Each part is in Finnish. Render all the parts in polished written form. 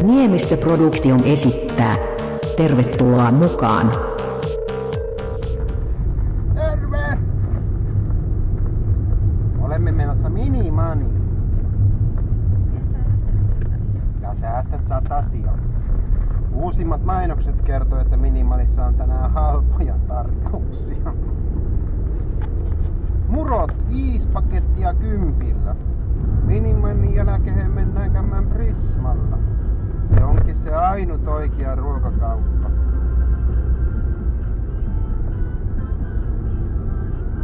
Niemistö Production esittää. Tervetuloa mukaan. Terve! Olemme menossa Minimaniin. Ja säästät satasia. Uusimmat mainokset kertoo, että Minimanissa on tänään halpoja tarjouksia. Murot 5 pakettia 10. Minimanin jälkeen mennään käymään Prismalla. Se onkin se ainut oikea ruokakauppa.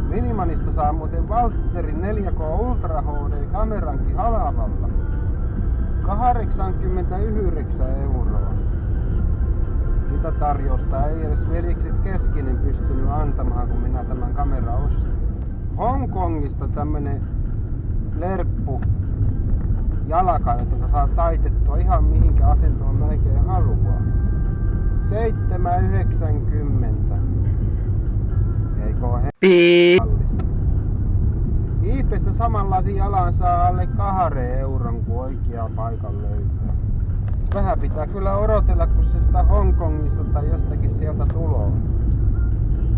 Minimanista saa muuten Valtterin 4K Ultra HD kamerankin halavalla. 89 €. Sitä tarjousta ei edes veljekset Keskinen pystynyt antamaan, kun minä tämän kameran ostin. Hongkongista tämmönen lerppu jalka, jota saa taitettua ihan mihinkä asentoon melkein haluaa. 7,90. Eikö oo kallista? Iipestä samanlaisen jalan saa alle 2 €, kun oikea paikan löytää. Vähän pitää kyllä odotella, kun se sitä Hongkongista tai jostakin sieltä tulee.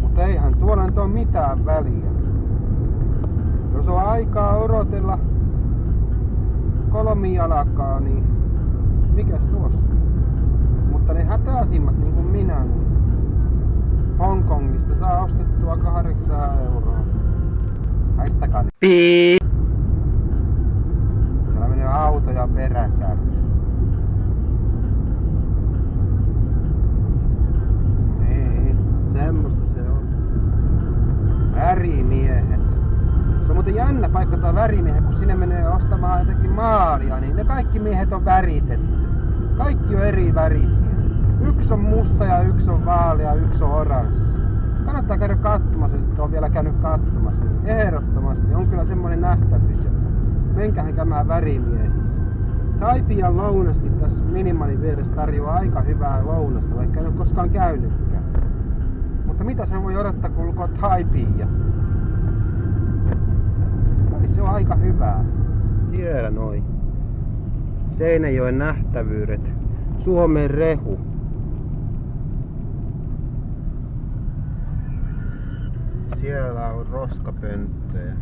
Mutta eihän tuolla nyt ole mitään väliä. Jos on aikaa odotella 3 jalkaa, niin mikäs tuossa? Mutta ne hätäisimmät niin kuin minä, niin Hongkongista saa ostettua 8 €. Haistakaa nyt. Siellä menee autoja peräkärryssä. Niin, semmoista se on. Värimiehet. Se on muuten jännä paikka tää värimiehet, kun sinne menee ostamaan jotakin maalia, niin ne kaikki miehet on väritetty. Kaikki on eri värisiä. Yksi on musta ja yksi on vaalea ja yksi on oranssi. Kannattaa käydä katsomassa, että on vielä käynyt katsomassa. Niin ehdottomasti on kyllä semmonen nähtävyys. Menkähän käymään värimiehissä. Taipian lounaskin tässä Minimanin vieressä tarjoaa aika hyvää lounasta, vaikka ei ole koskaan käynytkään. Mutta mitä sen voi odottaa, kun ulkoa Taipia? Kai se on aika hyvää. Siellä noin. Seinäjoen nähtävyydet. Suomen rehu. Siellä on roskapönttöjä.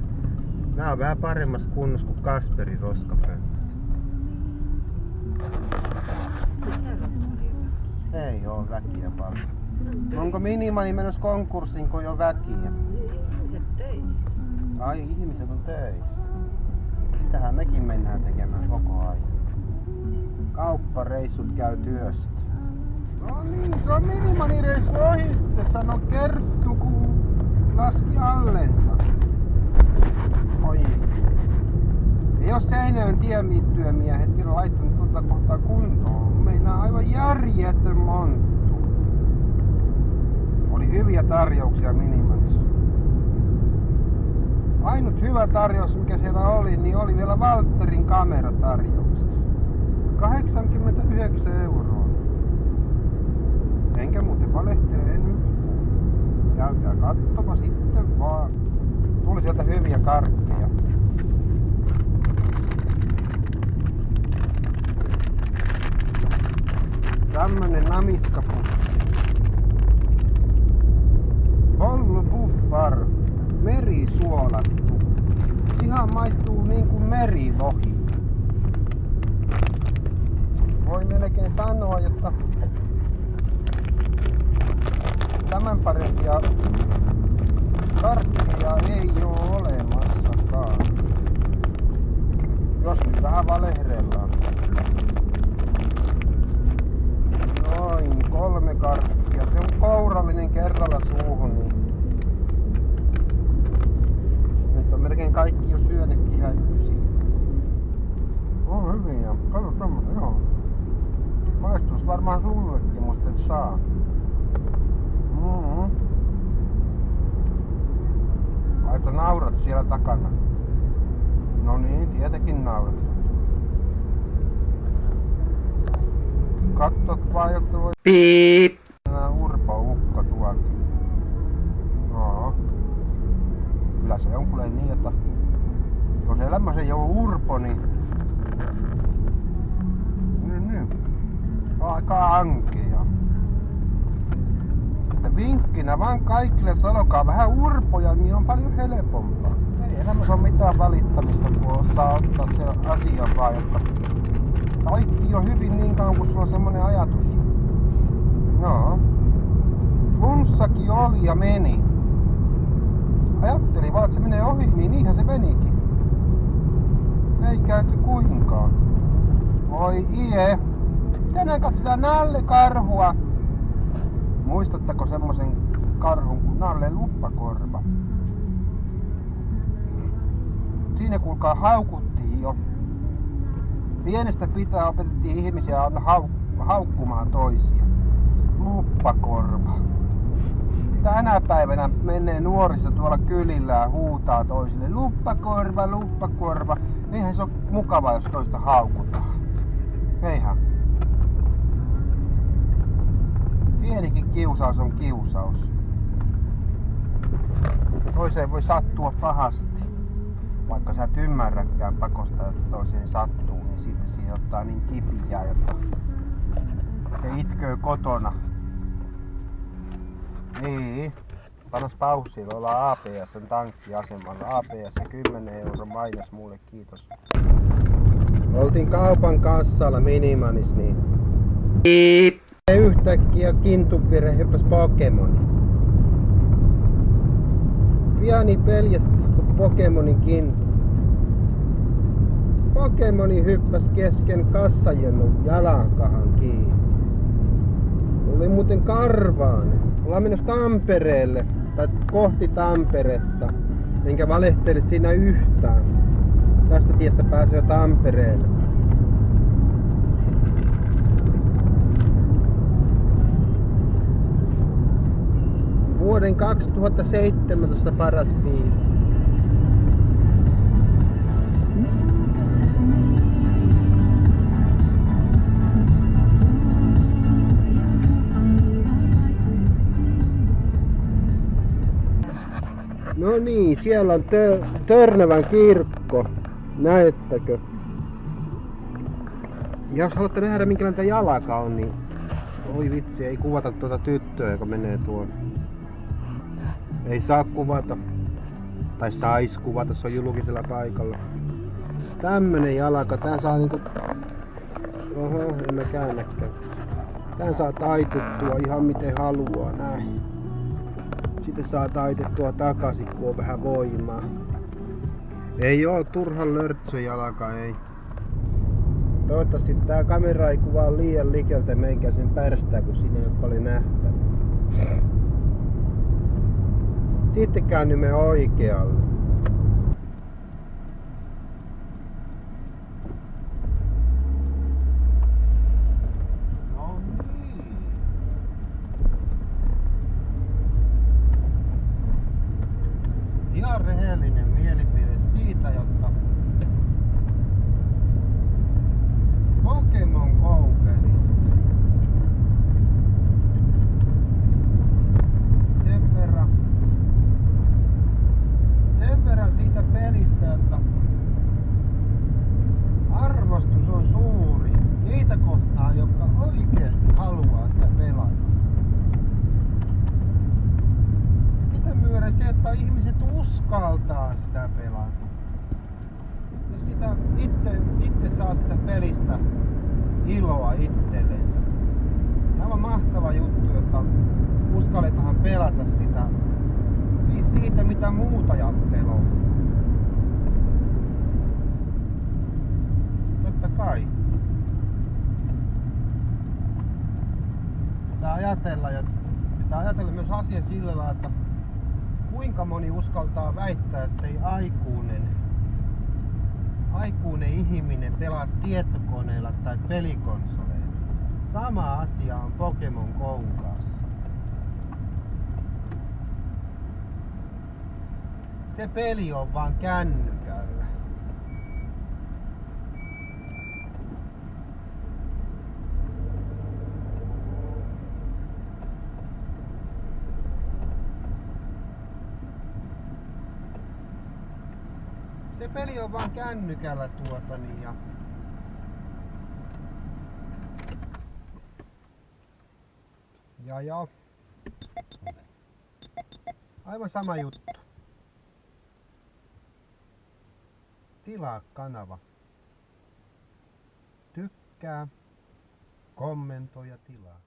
Nää on vähän paremmassa kunnossa kuin Kasperin roskapönttöt. Ei oo väkiä paljon. Onko Minimani menossa konkurssiin, kun ei oo väkiä? Ihmiset töissä. Ai, ihmiset on töissä. Sitähän mekin mennään tekemään koko ajan. Kauppareissut käy työstä. No niin, se on Minimani-reissu ohi, sanoi Kerttu, kun laski allensa. Oi. Ei oo Seinäjoen tietyömiehet vielä laittanut tuota kohtaa kuntoon. Meillä on aivan järjetön monttu. Oli hyviä tarjouksia Minimanissa. Ainut hyvä tarjous, mikä siellä oli, niin oli vielä Valtterin kameratarjouksessa. 89 €. Enkä muuten valehtele en yhtään. Käykää kattoma sitten vaan. Tuli sieltä hyviä karkkeja. Tämmönen namiskapussi. Hollu Buffar. Merisuolattu. Ihan maistuu niin kuin merilohi. Voi melkein sanoa, että tämän parempia karkkeja ei oo olemassakaan. Jos nyt vähän valehdellaan. Noin 3 karkkia. Se on kourallinen kerralla suuhun. Niin nyt on melkein kaikki jo syönytkin ihan yksin. On hyviä. Kato tommonen, joo. Maistus varmaan sullekin, mutta et saa. Aito naurat siellä takana. No niin, tietenkin naurat. Katso vaan, jotta voi... Piip. Urpo-ukko tuokin. No. Kyllä se on kuule niin, että jos elämässä ei ole urpo, niin aika ankea. Että vinkkinä vaan kaikille, että olkaa vähän urpoja, niin on paljon helpompaa. Ei elämässä ole mitään valittamista, kun osaa ottaa se asia vaan, että kaikki on hyvin niin kauan, kun sulla on semmonen ajatus. No, flunssakin oli ja meni. Ajattelin vaan, että se menee ohi, niin niinhän se menikin. Ei käyty kuinkaan. Oi ie, tänään katsotaan nallekarhua. Muistatteko semmosen karhun kuin Nalle Luppakorva? Siinä kuulkaa haukuttiin jo. Pienestä pitää opetettiin ihmisiä aina haukkumaan toisia. Luppakorva. Tänä päivänä menee nuoriso tuolla kylillään huutaa toisille luppakorva, luppakorva. Eihän se ole mukavaa, jos toista haukutaan. Eihän. Pienikin kiusaus on kiusaus. Toiseen voi sattua pahasti. Vaikka sä et ymmärräkään pakosta, että toiseen sattuu, niin sitten siihen ottaa niin kipiää, että se itköö kotona. Niin. Panos paussilla, ollaan APS:n tankkiasemalla. APS 10 € mainos mulle, kiitos. Oltiin kaupan kassalla Minimanis, niin yhtäkkiä kintupire hyppäs Pokemoni. Piani peljästis kun Pokemonin kintu. Pokemoni hyppäs kesken kassajennun jalakahan kiinni. Oli muuten karvainen. Ollaan menossa Tampereelle, tai kohti Tamperetta, enkä valehtele siinä yhtään. Tästä tiestä pääsee jo Tampereelle. Vuoden 2017 paras biisi. No niin, siellä on Törnävän kirkko. Näettekö? Ja jos haluatte nähdä minkälainen jalka on, niin oi vitsi, ei kuvata tuota tyttöä, joka menee tuonne. Ei saa kuvata. Tai sais kuvata, se on julkisella paikalla. Tämmönen jalka, tän saa niinku... Oho, en mä käännäkään. Tän saa taitettua ihan miten haluaa, näin. Sitten saa taitettua takaisin, kun on vähän voimaa. Ei oo turhan lörtsöjalka, ei. Toivottavasti tää kamera ei kuvaa liian likeltä meikäisen pärstää, kun siinä ei oo paljon nähtävää. Sitten käännymme oikealle. No niin. Ihan rehellinen mielipide siitä, jotta Pokemon Go-pelistä sen verran siitä pelistä, että arvostus on suuri niitä kohtaan, jotka oikeasti haluaa sitä pelata. Ja sitä myöden se, että ihmiset uskaltaa sitä pelata. Ja sitä itse saa sitä pelistä iloa itsellensä. Tämä on mahtava juttu, että uskalletaan pelata sitä. Siitä mitä muuta ajattelua. Totta kai. Pitää ajatella myös asia sillä lailla, että kuinka moni uskaltaa väittää, että ei aikuinen ihminen pelaa tietokoneella tai pelikonsoleilla. Sama asia on Pokemon Go'n kanssa. Se peli on vaan kännykällä. Se peli on vaan kännykällä ja Ja. Aivan sama juttu. Tilaa kanava. Tykkää, kommentoi ja tilaa.